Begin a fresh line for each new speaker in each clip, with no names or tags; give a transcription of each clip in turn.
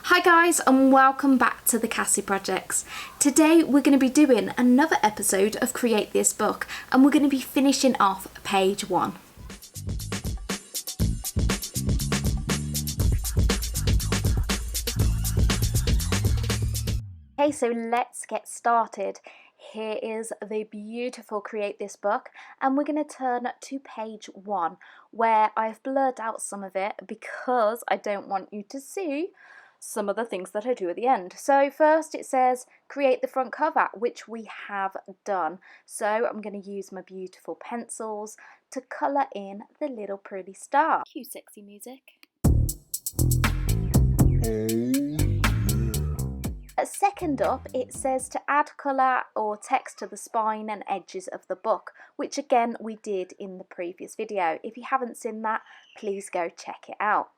Hi guys, and welcome back to the Cassie Projects. Today we're going to be doing another episode of Create This Book, and we're going to be finishing off page 1. Okay, so let's get started. Here is the beautiful Create This Book, and we're going to turn to page 1, where I've blurred out some of it because I don't want you to see some of the things that I do at the end. So first it says create the front cover, which we have done. So I'm going to use my beautiful pencils to colour in the little pretty star. Cue sexy music. Second up, it says to add colour or text to the spine and edges of the book, which again we did in the previous video. If you haven't seen that, please go check it out.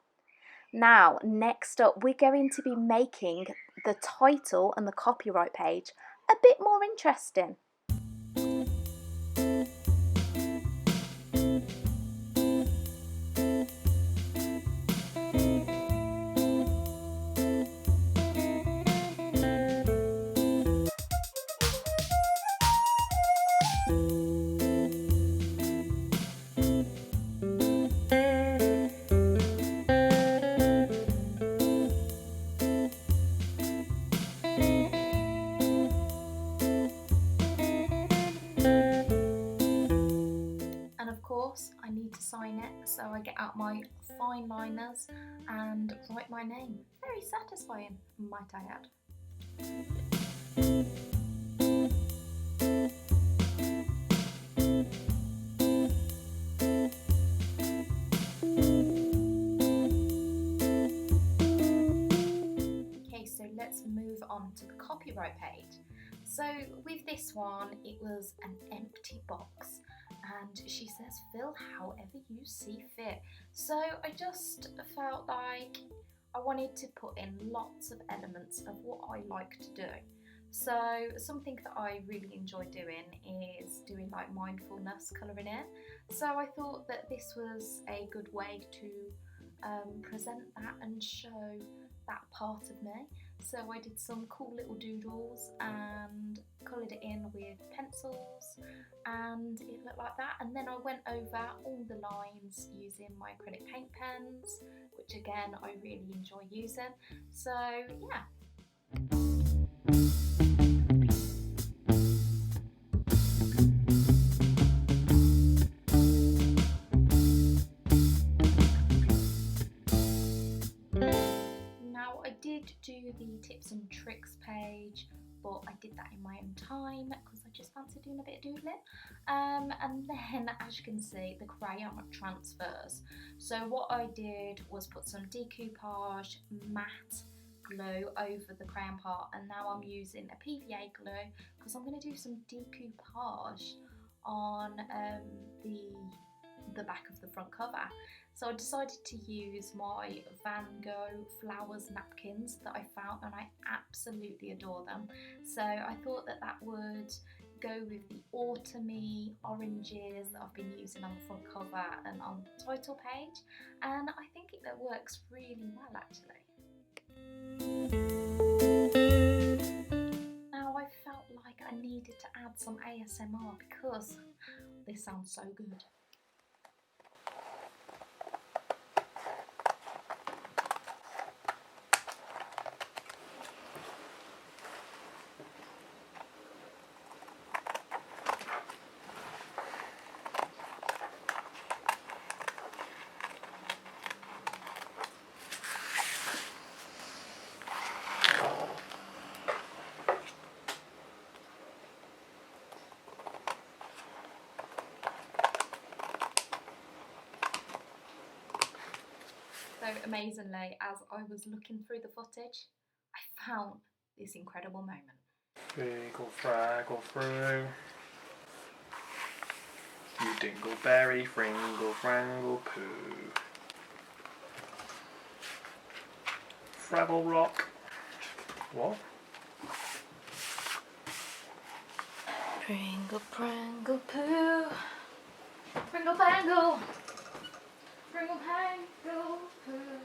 Now, next up, we're going to be making the title and the copyright page a bit more interesting. I need to sign it, so I get out my fine liners and write my name. Very satisfying, might I add. Okay, so let's move on to the copyright page. So with this one, it was an empty box. And she says fill however you see fit. So I just felt like I wanted to put in lots of elements of what I like to do. So something that I really enjoy doing is doing like mindfulness colouring in. So I thought that this was a good way to present that and show that part of me. So I did some cool little doodles and coloured it in with pencils, and it looked like that. And then I went over all the lines using my acrylic paint pens, which again I really enjoy using. So yeah. I did do the tips and tricks page, but I did that in my own time because I just fancied doing a bit of doodling. And then, as you can see, the crayon transfers. So what I did was put some decoupage matte glue over the crayon part, and now I'm using a PVA glue because I'm going to do some decoupage on the back of the front cover. So I decided to use my Van Gogh flowers napkins that I found, and I absolutely adore them. So I thought that that would go with the autumny oranges that I've been using on the front cover and on the title page, and I think it works really well actually. Now I felt like I needed to add some ASMR because this sounds so good. So amazingly, as I was looking through the footage, I found this incredible moment.
Friggle fraggle through. You dingleberry, fringle, frangle, poo. Frabble rock. What?
Pringle, prangle, poo. Pringle, pangle. Pringle, pangle, poo.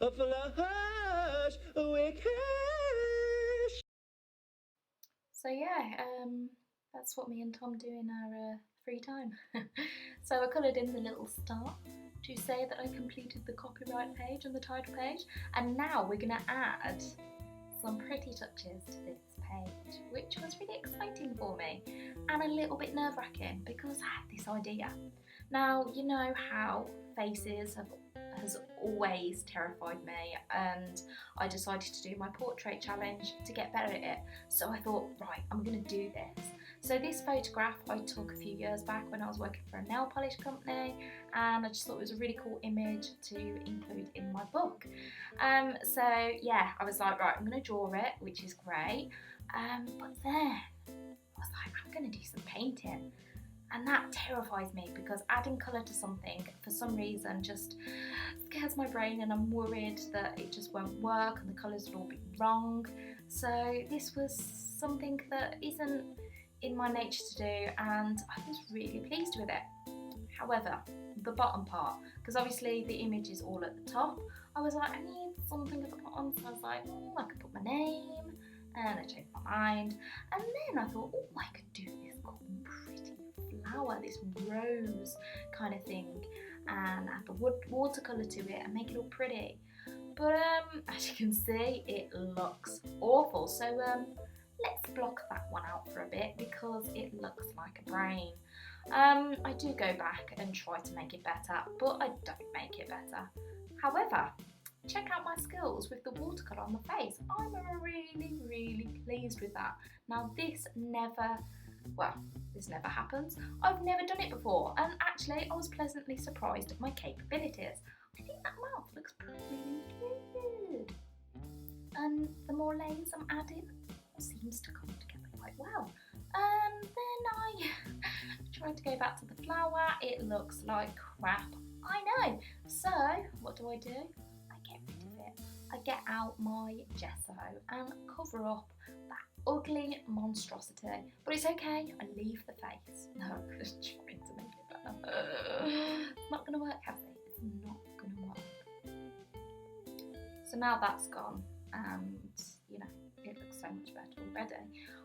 a flash, a wicked.
So yeah, that's what me and Tom do in our free time. So I coloured in the little star to say that I completed the copyright page and the title page, and now we're going to add some pretty touches to this page, which was really exciting for me and a little bit nerve-wracking because I had this idea. Now, you know how faces has always terrified me, and I decided to do my portrait challenge to get better at it. So I thought, right, I'm going to do this. So this photograph I took a few years back when I was working for a nail polish company, and I just thought it was a really cool image to include in my book. So yeah, I was like, right, I'm going to draw it, which is great. But then I was like, I'm going to do some painting. And that terrifies me because adding colour to something for some reason just scares my brain, and I'm worried that it just won't work and the colours will all be wrong. So this was something that isn't in my nature to do, and I was really pleased with it. However, the bottom part, because obviously the image is all at the top, I was like, I need something at the bottom, so I was like, I could put my name, and I changed my mind, and then I thought, I could do this cool pretty flower, this rose kind of thing, and add the watercolour to it and make it all pretty. But as you can see, it looks awful, so let's block that one out for a bit because it looks like a brain. I do go back and try to make it better, but I don't make it better. However, check out my skills with the watercolour on the face. I'm really pleased with that. Now this never happens. I've never done it before, and actually I was pleasantly surprised at my capabilities. I think that mouth looks pretty good. And the more layers I'm adding, it seems to come together quite well. And then I tried to go back to the flower. It looks like crap, I know. So what do? I get rid of it. I get out my gesso and cover up that ugly monstrosity. But it's okay, I leave the face. No, I'm just trying to make it better. It's not going to work, Cassie. It's not going to work. So now that's gone, and you know, it looks so much better already.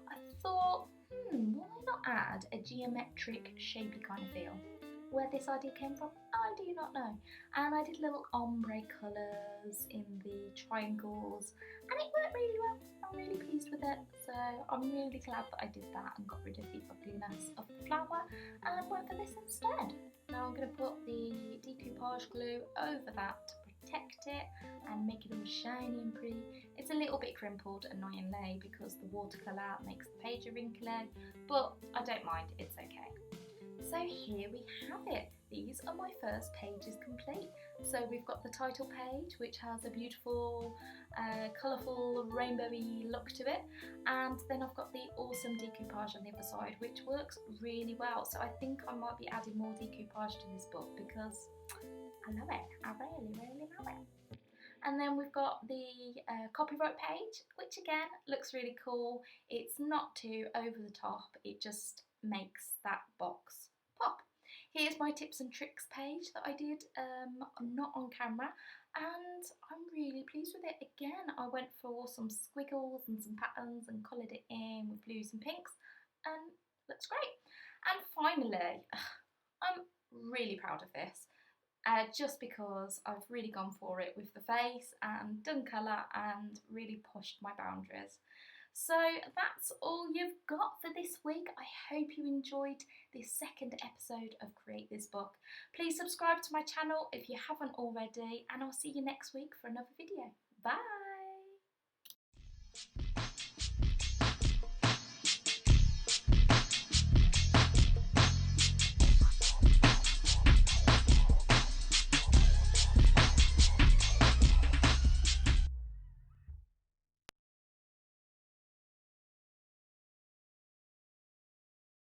I thought, why not add a geometric, shapy kind of feel? Where this idea came from, I do not know. And I did little ombre colours in the triangles, and it worked really well. I'm really pleased with it. So I'm really glad that I did that and got rid of the ugliness of the flower and went for this instead. Now I'm going to put the decoupage glue over that to protect it and make it all shiny and pretty. It's a little bit crimpled, annoyingly, because the watercolour makes the page wrinkly, but I don't mind, it's okay. So here we have it. These are my first pages complete. So we've got the title page, which has a beautiful, colourful, rainbowy look to it. And then I've got the awesome decoupage on the other side, which works really well. So I think I might be adding more decoupage to this book because I love it. I really love it. And then we've got the copyright page, which again looks really cool. It's not too over the top, it just makes that box pop. Here's my tips and tricks page that I did not on camera, and I'm really pleased with it. Again, I went for some squiggles and some patterns and coloured it in with blues and pinks, and looks great. And finally, I'm really proud of this. Just because I've really gone for it with the face and done colour and really pushed my boundaries. So that's all you've got for this week. I hope you enjoyed this second episode of Create This Book. Please subscribe to my channel if you haven't already, and I'll see you next week for another video. Bye!